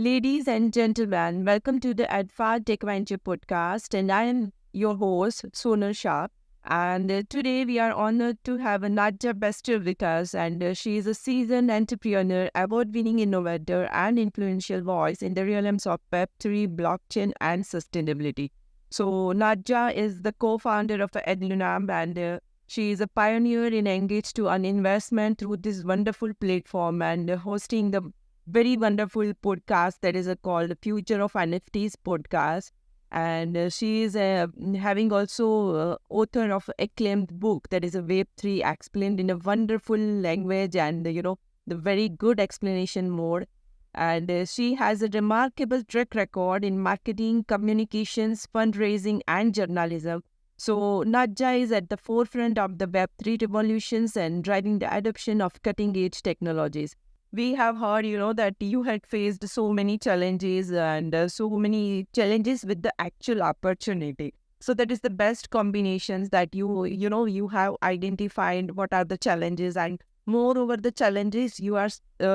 Ladies and gentlemen, welcome to the Adfar Tech Venture podcast, and I am your host, Sonal Shah. And today we are honored to have Nadja Bester with us, and she is a seasoned entrepreneur, award-winning innovator, and influential voice in the realms of Web3, blockchain, and sustainability. So Nadja is the co-founder of AdLunam, and she is a pioneer in engaged to earn investment through this wonderful platform and hosting the very wonderful podcast that is called Future of NFTs podcast. And she is having also author of acclaimed book that is a Web3 explained in a wonderful language and, the very good explanation mode. And she has a remarkable track record in marketing, communications, fundraising, and journalism. So Nadja is at the forefront of the Web3 revolutions and driving the adoption of cutting-edge technologies. We have heard, that you had faced so many challenges and so many challenges with the actual opportunity. So that is the best combinations that you have identified what are the challenges, and moreover the challenges you are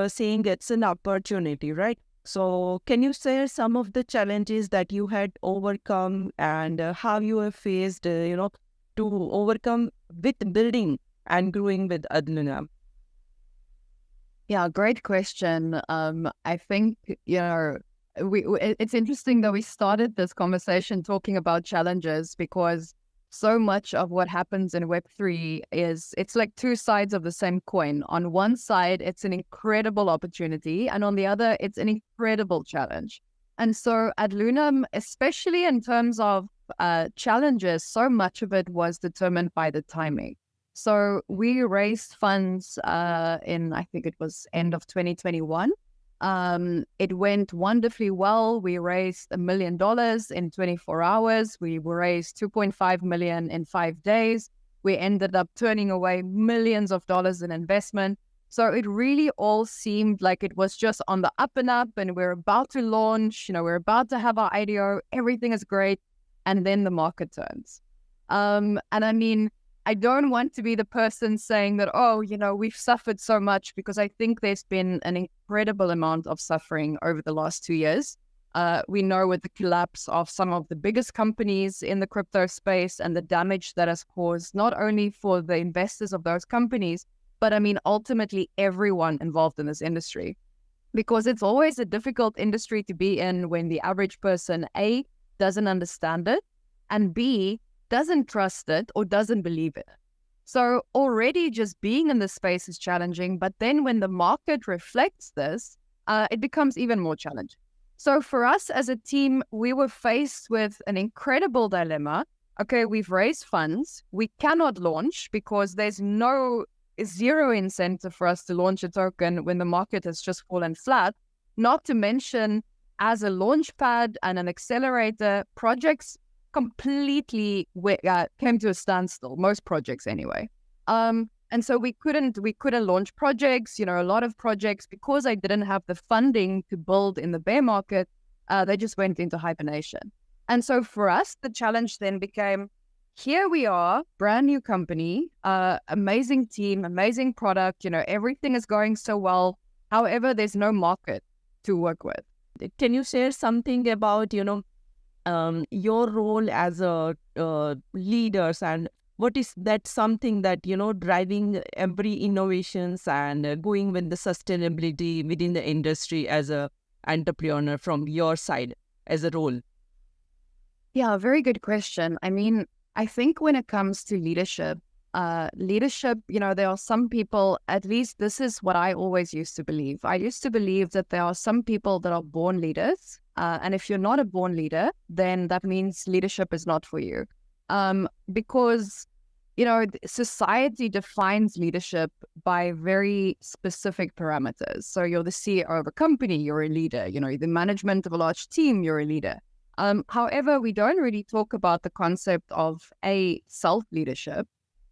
saying it's an opportunity, right? So can you share some of the challenges that you had overcome and how you have faced, to overcome with building and growing with AdLunam? Yeah, great question. I think, it's interesting that we started this conversation talking about challenges because so much of what happens in Web3 it's like two sides of the same coin. On one side, it's an incredible opportunity, and on the other, it's an incredible challenge. And so AdLunam, especially in terms of challenges, so much of it was determined by the timing. So we raised funds in, I think it was end of 2021. It went wonderfully well. We raised $1 million in 24 hours. We raised 2.5 million in 5 days. We ended up turning away millions of dollars in investment. So it really all seemed like it was just on the up and up, and we're about to launch, we're about to have our IDO, everything is great. And then the market turns. And I mean, I don't want to be the person saying that, we've suffered so much, because I think there's been an incredible amount of suffering over the last 2 years. We know with the collapse of some of the biggest companies in the crypto space and the damage that has caused not only for the investors of those companies, but I mean, ultimately everyone involved in this industry, because it's always a difficult industry to be in when the average person, A, doesn't understand it, and B, doesn't trust it or doesn't believe it. So already just being in this space is challenging, but then when the market reflects this, it becomes even more challenging. So for us as a team, we were faced with an incredible dilemma. Okay, we've raised funds. We cannot launch because there's zero incentive for us to launch a token when the market has just fallen flat. Not to mention, as a Launchpad and an Accelerator, projects completely came to a standstill, most projects anyway. And so we couldn't launch projects, a lot of projects, because I didn't have the funding to build in the bear market, they just went into hibernation. And so for us, the challenge then became, here we are, brand new company, amazing team, amazing product, everything is going so well. However, there's no market to work with. Can you share something about, your role as a leaders, and what is that something that, driving every innovations and going with the sustainability within the industry as a entrepreneur from your side as a role? Yeah, very good question. I mean, I think when it comes to leadership, there are some people, at least this is what I always used to believe. I used to believe that there are some people that are born leaders. And if you're not a born leader, then that means leadership is not for you. Because, society defines leadership by very specific parameters. So you're the CEO of a company, you're a leader. The management of a large team, you're a leader. However, we don't really talk about the concept of A, self-leadership,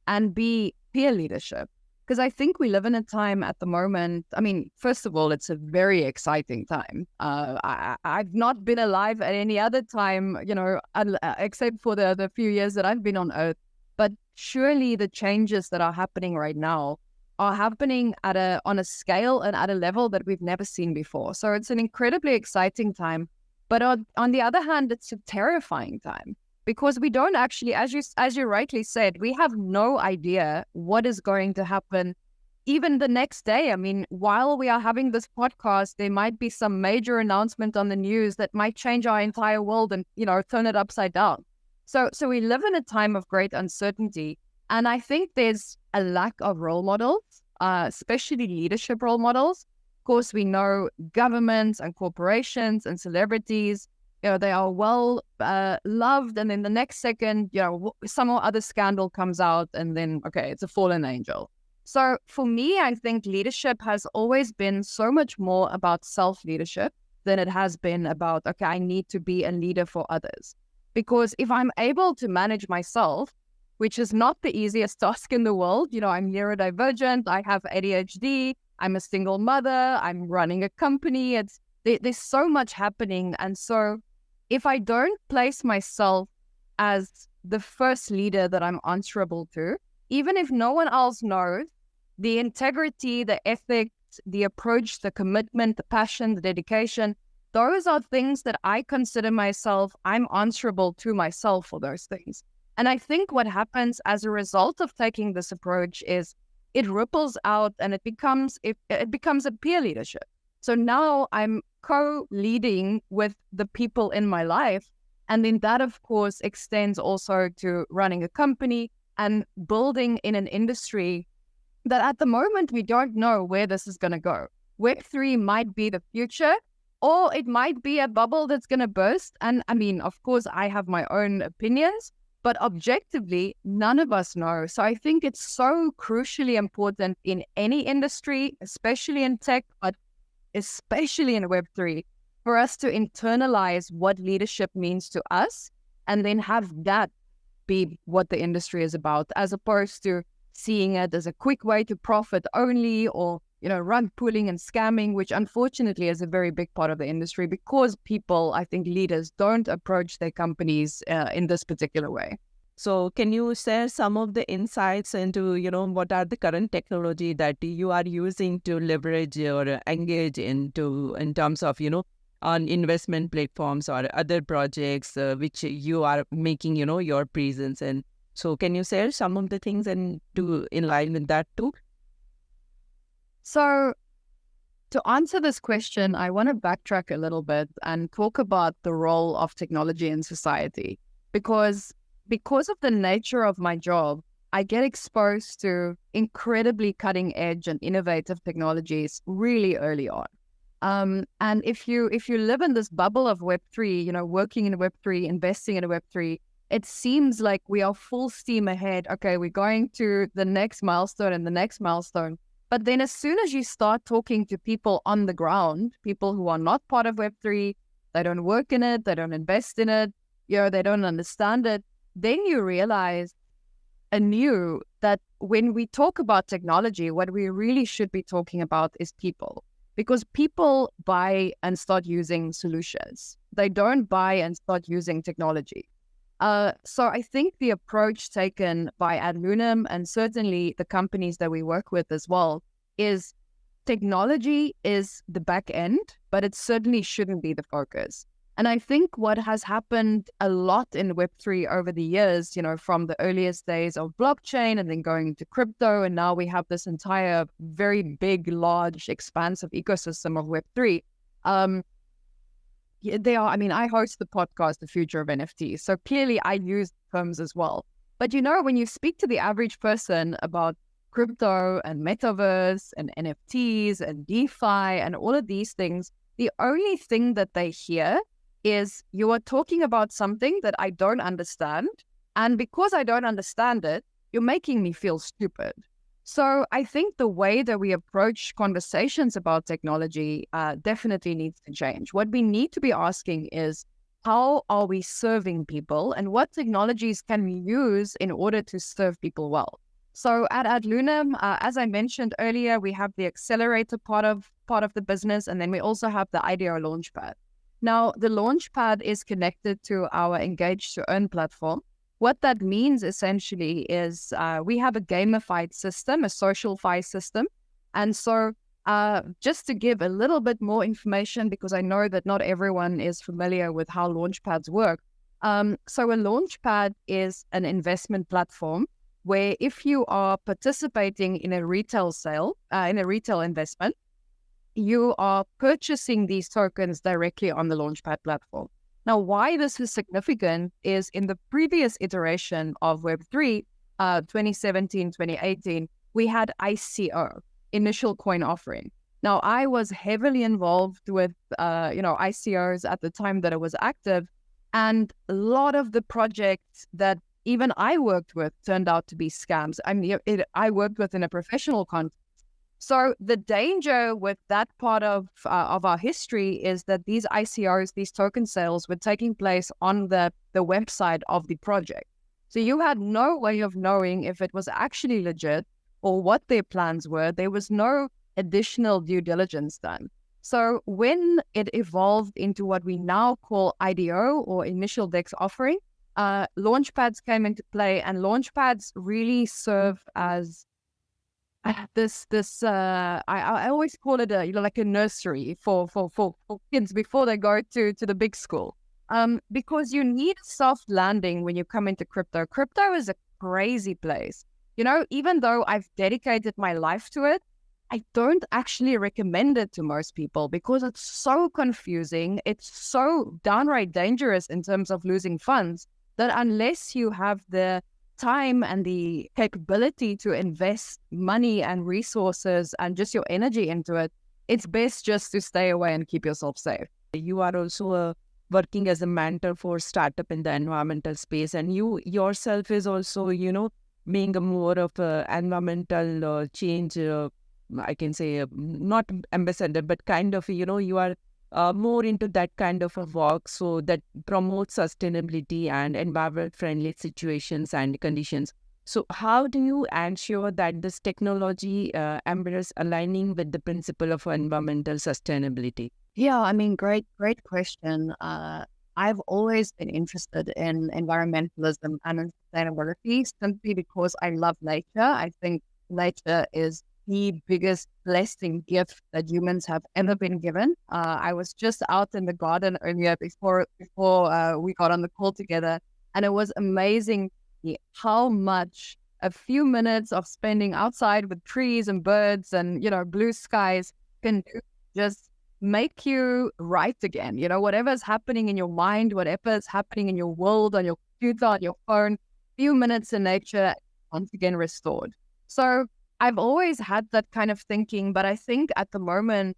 and B, peer leadership. Because I think we live in a time at the moment, I mean, first of all, it's a very exciting time. I've not been alive at any other time, except for the few years that I've been on Earth. But surely the changes that are happening right now are happening on a scale and at a level that we've never seen before. So it's an incredibly exciting time. But on the other hand, it's a terrifying time because we don't actually, as you rightly said, we have no idea what is going to happen even the next day. I mean, while we are having this podcast, there might be some major announcement on the news that might change our entire world and, turn it upside down. So we live in a time of great uncertainty. And I think there's a lack of role models, especially leadership role models. Of course, we know governments and corporations and celebrities, they are well loved. And then the next second, some other scandal comes out and then, okay, it's a fallen angel. So for me, I think leadership has always been so much more about self-leadership than it has been about, okay, I need to be a leader for others. Because if I'm able to manage myself, which is not the easiest task in the world, I'm neurodivergent, I have ADHD, I'm a single mother, I'm running a company, there's so much happening. And so if I don't place myself as the first leader that I'm answerable to, even if no one else knows, the integrity, the ethics, the approach, the commitment, the passion, the dedication, those are things that I consider myself, I'm answerable to myself for those things. And I think what happens as a result of taking this approach is it ripples out and it becomes a peer leadership. So now I'm co-leading with the people in my life. And then that, of course, extends also to running a company and building in an industry that at the moment we don't know where this is going to go. Web3 might be the future, or it might be a bubble that's going to burst. And I mean, of course, I have my own opinions, but objectively, none of us know. So I think it's so crucially important in any industry, especially in tech, but especially in Web3, for us to internalize what leadership means to us and then have that be what the industry is about, as opposed to seeing it as a quick way to profit only, or rug pulling and scamming, which unfortunately is a very big part of the industry because people, I think leaders, don't approach their companies in this particular way. So can you share some of the insights into, what are the current technology that you are using to leverage or engage in terms of, on investment platforms or other projects which you are making, your presence in? So can you share some of the things and to in line with that too? So to answer this question, I want to backtrack a little bit and talk about the role of technology in society. Because of the nature of my job, I get exposed to incredibly cutting edge and innovative technologies really early on. And if you live in this bubble of Web3, working in Web3, investing in Web3, it seems like we are full steam ahead. Okay, we're going to the next milestone and the next milestone. But then as soon as you start talking to people on the ground, people who are not part of Web3, they don't work in it, they don't invest in it, they don't understand it, then you realize anew that when we talk about technology, what we really should be talking about is people. Because people buy and start using solutions. They don't buy and start using technology. So I think the approach taken by AdLunam and certainly the companies that we work with as well is technology is the back end, but it certainly shouldn't be the focus. And I think what has happened a lot in Web3 over the years, from the earliest days of blockchain and then going into crypto, and now we have this entire very big, large, expansive ecosystem of Web3. I host the podcast, The Future of NFTs. So clearly I use terms as well. But when you speak to the average person about crypto and metaverse and NFTs and DeFi and all of these things, the only thing that they hear is you are talking about something that I don't understand. And because I don't understand it, you're making me feel stupid. So I think the way that we approach conversations about technology definitely needs to change. What we need to be asking is, how are we serving people and what technologies can we use in order to serve people well? So at AdLunam, as I mentioned earlier, we have the Accelerator part of the business, and then we also have the IDO Launchpad. Now, the Launchpad is connected to our Engage to Earn platform, what that means essentially is we have a gamified system, a socialFi system. And so just to give a little bit more information, because I know that not everyone is familiar with how launchpads work. So a launchpad is an investment platform where if you are participating in a retail sale, in a retail investment, you are purchasing these tokens directly on the Launchpad platform. Now, why this is significant is in the previous iteration of Web3, 2017, 2018, we had ICO, initial coin offering. Now, I was heavily involved with, ICOs at the time that it was active, and a lot of the projects that even I worked with turned out to be scams. I mean, I worked with in a professional context. So the danger with that part of our history is that these ICOs, these token sales, were taking place on the website of the project. So you had no way of knowing if it was actually legit or what their plans were. There was no additional due diligence done. So when it evolved into what we now call IDO or initial DEX offering, launchpads came into play, and launchpads really serve as I always call it like a nursery for kids before they go to the big school. Because you need a soft landing when you come into crypto. Crypto is a crazy place. Even though I've dedicated my life to it, I don't actually recommend it to most people because it's so confusing. It's so downright dangerous in terms of losing funds that unless you have the time and the capability to invest money and resources and just your energy into it, it's best just to stay away and keep yourself safe. You are also working as a mentor for startup in the environmental space, and you yourself is also, being a more of a environmental change, I can say, not ambassador, but kind of, you are more into that kind of a work, so that promotes sustainability and environment-friendly situations and conditions. So how do you ensure that this technology embraces aligning with the principle of environmental sustainability? Yeah, I mean, great question. I've always been interested in environmentalism and sustainability simply because I love nature. I think nature is the biggest blessing gift that humans have ever been given. I was just out in the garden earlier before we got on the call together, and it was amazing how much a few minutes of spending outside with trees and birds and blue skies can do, just make you right again. Whatever's happening in your mind, whatever is happening in your world, on your computer, on your phone, few minutes in nature, once again restored. So I've always had that kind of thinking, but I think at the moment,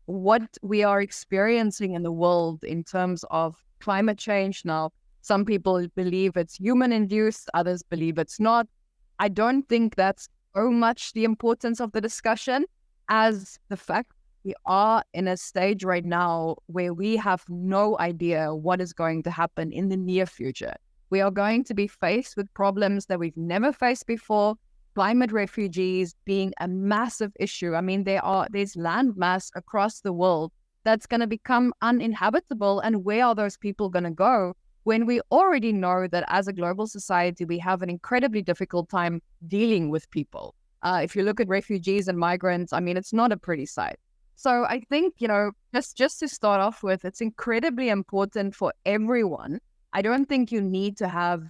what we are experiencing in the world in terms of climate change now, some people believe it's human-induced, others believe it's not. I don't think that's so much the importance of the discussion as the fact we are in a stage right now where we have no idea what is going to happen in the near future. We are going to be faced with problems that we've never faced before. Climate refugees being a massive issue. I mean, there's land mass across the world that's going to become uninhabitable. And where are those people going to go when we already know that as a global society, we have an incredibly difficult time dealing with people? If you look at refugees and migrants, I mean, it's not a pretty sight. So I think, just to start off with, it's incredibly important for everyone. I don't think you need to have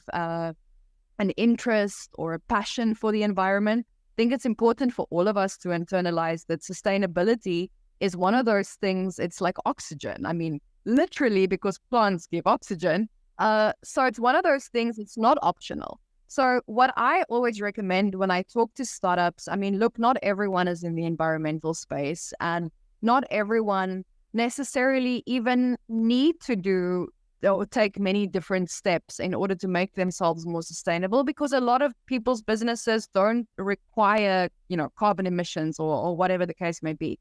an interest or a passion for the environment. I think it's important for all of us to internalize that sustainability is one of those things. It's like oxygen. I mean, literally, because plants give oxygen. So it's one of those things. It's not optional. So what I always recommend when I talk to startups, I mean, look, not everyone is in the environmental space, and not everyone necessarily even need to do or take many different steps in order to make themselves more sustainable, because a lot of people's businesses don't require, carbon emissions or whatever the case may be.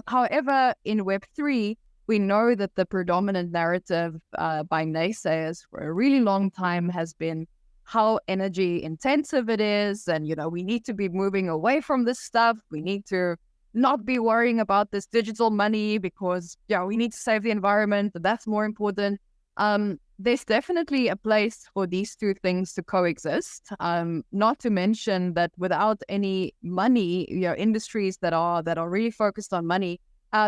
However, in Web3, we know that the predominant narrative by naysayers for a really long time has been how energy intensive it is. And, we need to be moving away from this stuff. We need to not be worrying about this digital money because, we need to save the environment. That's more important. there's definitely a place for these two things to coexist. Not to mention that without any money, industries that are really focused on money,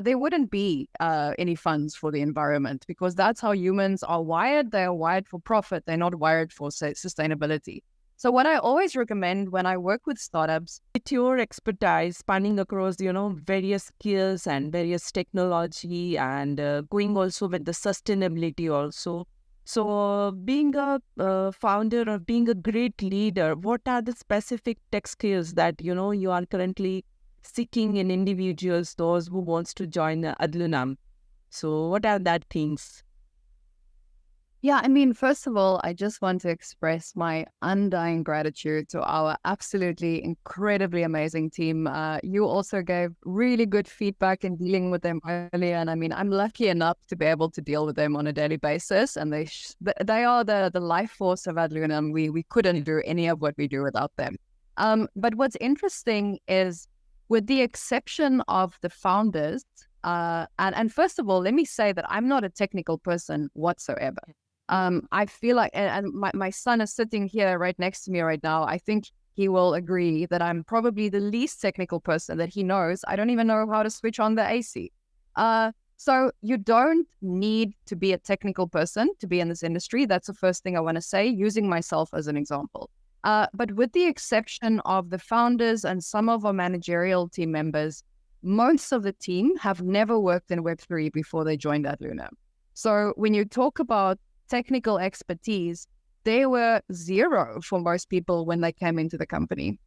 there wouldn't be any funds for the environment, because that's how humans are wired. They are wired for profit. They're not wired for sustainability. So what I always recommend when I work with startups, with your expertise spanning across, various skills and various technology, and going also with the sustainability also. So being a founder or being a great leader, what are the specific tech skills that, you are currently seeking in individuals, those who wants to join AdLunam? So what are that things? yeah, I mean, first of all, I just want to express my undying gratitude to our absolutely incredibly amazing team. You also gave really good feedback in dealing with them earlier. And I mean, I'm lucky enough to be able to deal with them on a daily basis. And they are the life force of AdLunam. We couldn't do any of what we do without them. But what's interesting is, with the exception of the founders, and first of all, let me say that I'm not a technical person whatsoever. I feel like, and my son is sitting here right next to me right now. I think he will agree that I'm probably the least technical person that he knows. I don't even know how to switch on the AC. So you don't need to be a technical person to be in this industry. That's the first thing I want to say, using myself as an example. But with the exception of the founders and some of our managerial team members, most of the team have never worked in Web3 before they joined AdLunam. So when you talk about technical expertise, they were zero for most people when they came into the company.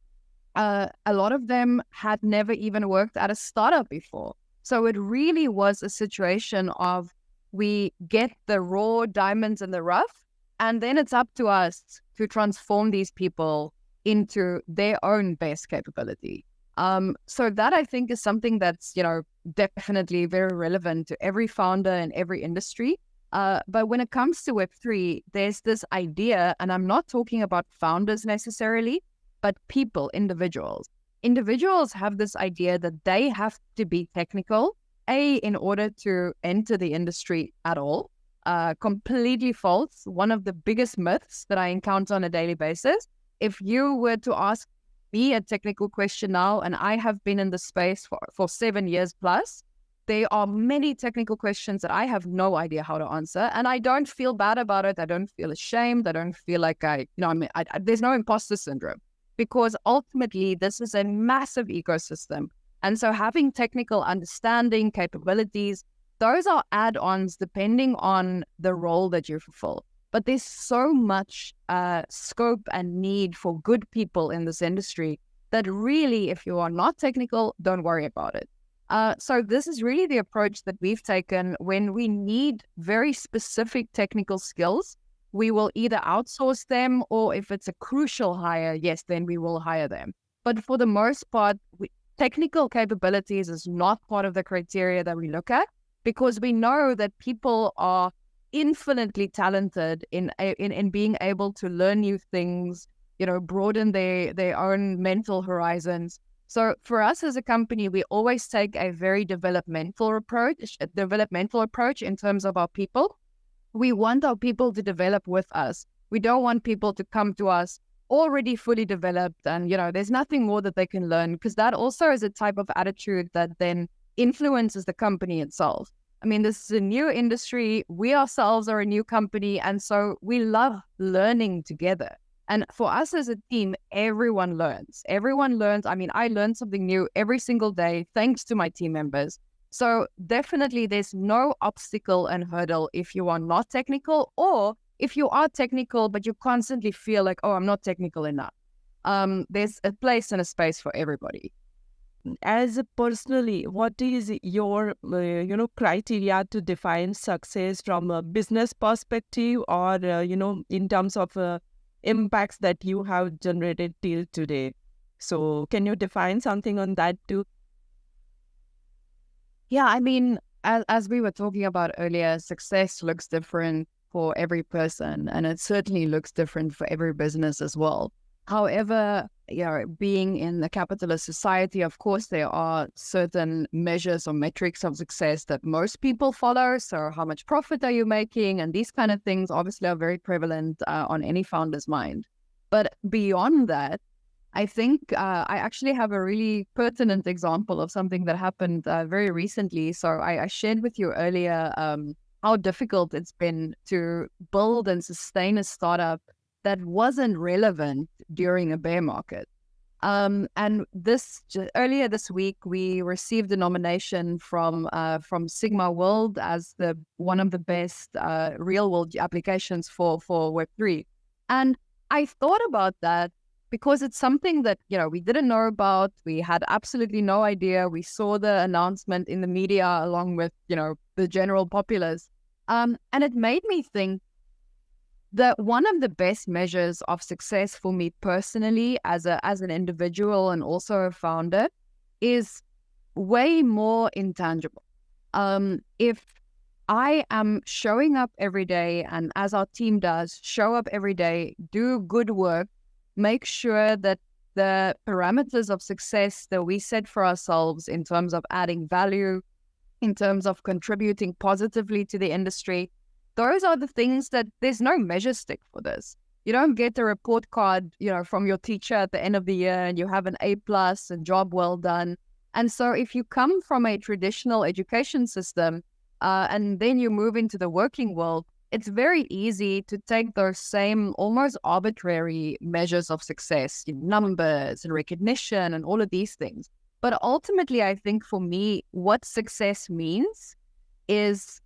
A lot of them had never even worked at a startup before. So it really was a situation of, we get the raw diamonds in the rough, and then it's up to us to transform these people into their own best capability. So that, I think, is something that's, definitely very relevant to every founder in every industry. But when it comes to Web3, there's this idea, and I'm not talking about founders necessarily, but people, individuals. Individuals have this idea that they have to be technical, in order to enter the industry at all. Completely false. One of the biggest myths that I encounter on a daily basis. If you were to ask me a technical question now, and I have been in the space for 7 years plus, there are many technical questions that I have no idea how to answer, and I don't feel bad about it. I don't feel ashamed. I don't feel like there's no imposter syndrome, because ultimately this is a massive ecosystem. And so having technical understanding, capabilities, those are add-ons depending on the role that you fulfill. But there's so much scope and need for good people in this industry that really, if you are not technical, don't worry about it. So this is really the approach that we've taken when we need very specific technical skills. We will either outsource them, or if it's a crucial hire, yes, then we will hire them. But for the most part, technical capabilities is not part of the criteria that we look at, because we know that people are infinitely talented in being able to learn new things, broaden their own mental horizons. So for us as a company, we always take a very developmental approach in terms of our people. We want our people to develop with us. We don't want people to come to us already fully developed and, there's nothing more that they can learn, because that also is a type of attitude that then influences the company itself. I mean, this is a new industry. We ourselves are a new company. And so we love learning together. And for us as a team, everyone learns. Everyone learns. I mean, I learn something new every single day, thanks to my team members. So definitely there's no obstacle and hurdle if you are not technical, or if you are technical, but you constantly feel like, oh, I'm not technical enough. There's a place and a space for everybody. As personally, what is your, criteria to define success from a business perspective, or, in terms of impacts that you have generated till today? So can you define something on that too? Yeah, I mean, as we were talking about earlier, success looks different for every person, and it certainly looks different for every business as well. However, being in the capitalist society, of course, there are certain measures or metrics of success that most people follow. So how much profit are you making? And these kind of things obviously are very prevalent on any founder's mind. But beyond that, I think I actually have a really pertinent example of something that happened very recently. So I shared with you earlier how difficult it's been to build and sustain a startup that wasn't relevant during a bear market. And earlier this week, we received a nomination from Sigma World as one of the best real world applications for Web3. And I thought about that because it's something that we didn't know about. We had absolutely no idea. We saw the announcement in the media along with the general populace, and it made me think that one of the best measures of success for me personally as an individual and also a founder is way more intangible. If I am showing up every day, and as our team does, show up every day, do good work, make sure that the parameters of success that we set for ourselves in terms of adding value, in terms of contributing positively to the industry, those are the things that there's no measure stick for this. You don't get a report card, from your teacher at the end of the year and you have an A+ and job well done. And so if you come from a traditional education system and then you move into the working world, it's very easy to take those same almost arbitrary measures of success, numbers and recognition and all of these things. But ultimately, I think for me, what success means is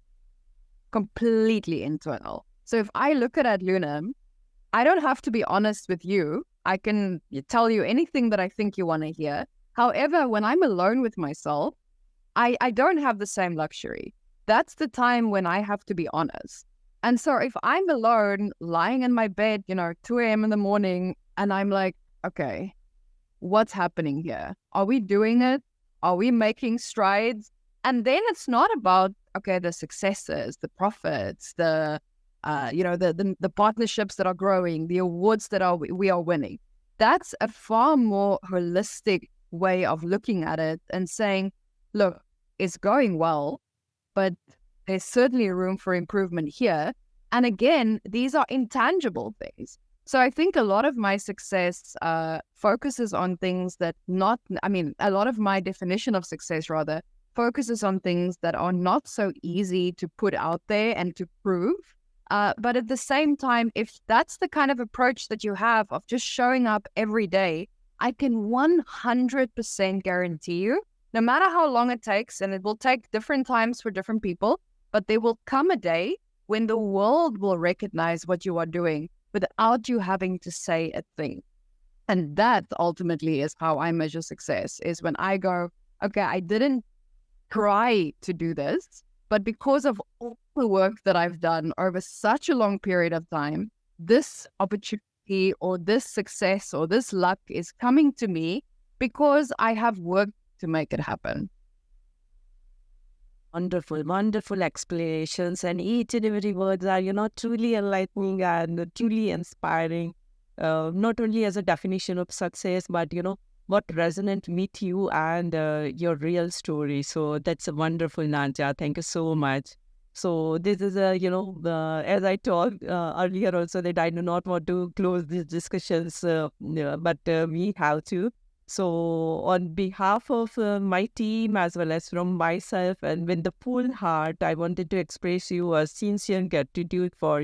completely internal. So if I look at AdLunam, I don't have to be honest with you. I can tell you anything that I think you want to hear. However, when I'm alone with myself, I don't have the same luxury. That's the time when I have to be honest. And so if I'm alone, lying in my bed, 2 a.m. in the morning, and I'm like, okay, what's happening here? Are we doing it? Are we making strides? And then it's not about, okay, the successes, the profits, the partnerships that are growing, the awards that we are winning. That's a far more holistic way of looking at it and saying, look, it's going well, but there's certainly room for improvement here. And again, these are intangible things. So I think a lot of my success focuses on things that a lot of my definition of success rather focuses on things that are not so easy to put out there and to prove. But at the same time, if that's the kind of approach that you have of just showing up every day, I can 100% guarantee you, no matter how long it takes, and it will take different times for different people, but there will come a day when the world will recognize what you are doing without you having to say a thing. And that ultimately is how I measure success, is when I go, okay, I didn't try to do this, but because of all the work that I've done over such a long period of time, this opportunity or this success or this luck is coming to me because I have worked to make it happen. Wonderful, wonderful explanations, and each and every words are, truly enlightening and truly inspiring, not only as a definition of success, but, what resonate with you and your real story. So that's a wonderful, Nadja. Thank you so much. So this is as I talked earlier also, that I do not want to close these discussions, but we have to. So on behalf of my team as well as from myself and with the full heart, I wanted to express you a sincere gratitude for,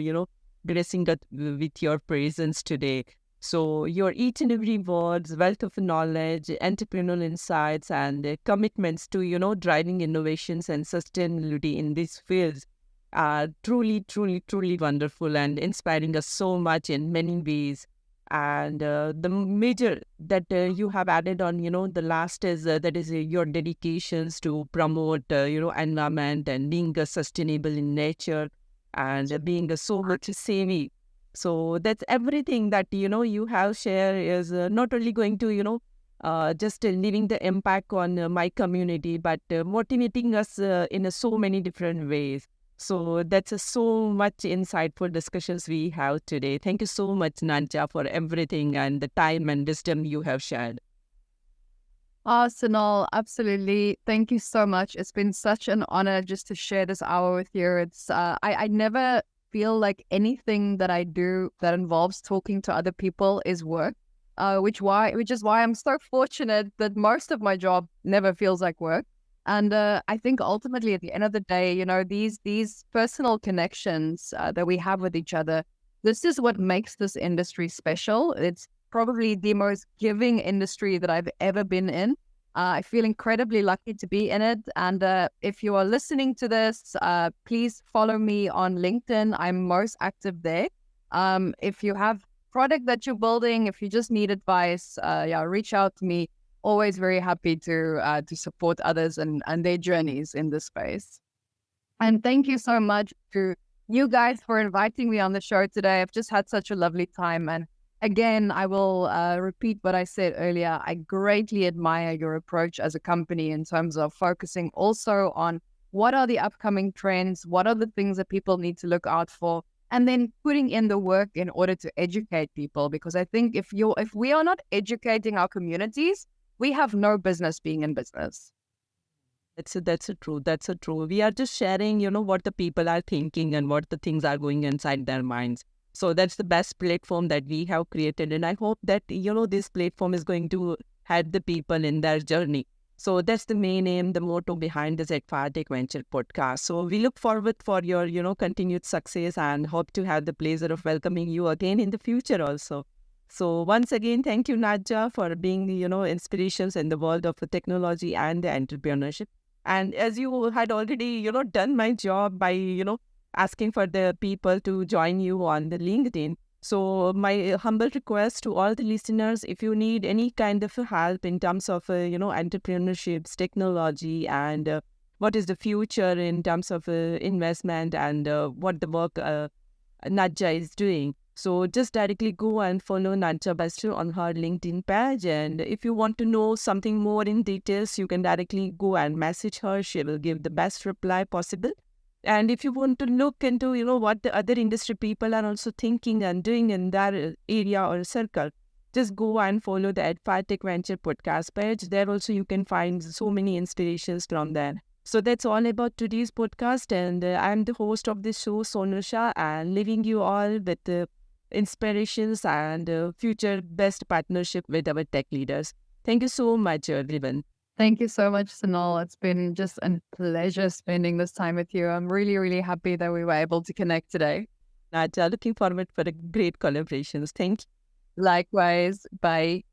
gracing us with your presence today. So your each and every words, wealth of knowledge, entrepreneurial insights, and commitments to, driving innovations and sustainability in these fields are truly, truly, truly wonderful and inspiring us so much in many ways. And the major that you have added on, the last is that is your dedications to promote, environment and being sustainable in nature and being so much savvy. So that's everything that, you have shared is not only going to, just leaving the impact on my community, but motivating us in so many different ways. So that's so much insightful discussions we have today. Thank you so much, Nadja, for everything and the time and wisdom you have shared. Sonal, absolutely. Thank you so much. It's been such an honor just to share this hour with you. I never feel like anything that I do that involves talking to other people is work. Which is why I'm so fortunate that most of my job never feels like work. And I think ultimately, at the end of the day, these personal connections that we have with each other, this is what makes this industry special. It's probably the most giving industry that I've ever been in. I feel incredibly lucky to be in it. And if you are listening to this, please follow me on LinkedIn. I'm most active there. If you have product that you're building, if you just need advice, reach out to me. Always very happy to support others and their journeys in this space. And thank you so much to you guys for inviting me on the show today. I've just had such a lovely time. And again, I will repeat what I said earlier. I greatly admire your approach as a company in terms of focusing also on what are the upcoming trends, what are the things that people need to look out for, and then putting in the work in order to educate people. Because I think if we are not educating our communities, we have no business being in business. That's a true. That's a true. We are just sharing, what the people are thinking and what the things are going inside their minds. So that's the best platform that we have created. And I hope that, this platform is going to help the people in their journey. So that's the main aim, the motto behind this Adfar Tech Venture podcast. So we look forward for your, continued success and hope to have the pleasure of welcoming you again in the future also. So once again, thank you, Nadja, for being, inspirations in the world of the technology and the entrepreneurship. And as you had already, done my job by, asking for the people to join you on the LinkedIn. So my humble request to all the listeners, if you need any kind of help in terms of, entrepreneurships, technology, and what is the future in terms of investment and what the work Nadja is doing. So just directly go and follow Nadja Bester on her LinkedIn page. And if you want to know something more in details, you can directly go and message her. She will give the best reply possible. And if you want to look into, what the other industry people are also thinking and doing in their area or circle, just go and follow the Adfar Tech Venture podcast page. There also you can find so many inspirations from there. So that's all about today's podcast. And I'm the host of this show, Sonal Shah, and leaving you all with inspirations and future best partnership with our tech leaders. Thank you so much, everyone. Thank you so much, Sonal. It's been just a pleasure spending this time with you. I'm really, really happy that we were able to connect today. Nadja, looking forward for a great collaborations. Thank you. Likewise. Bye.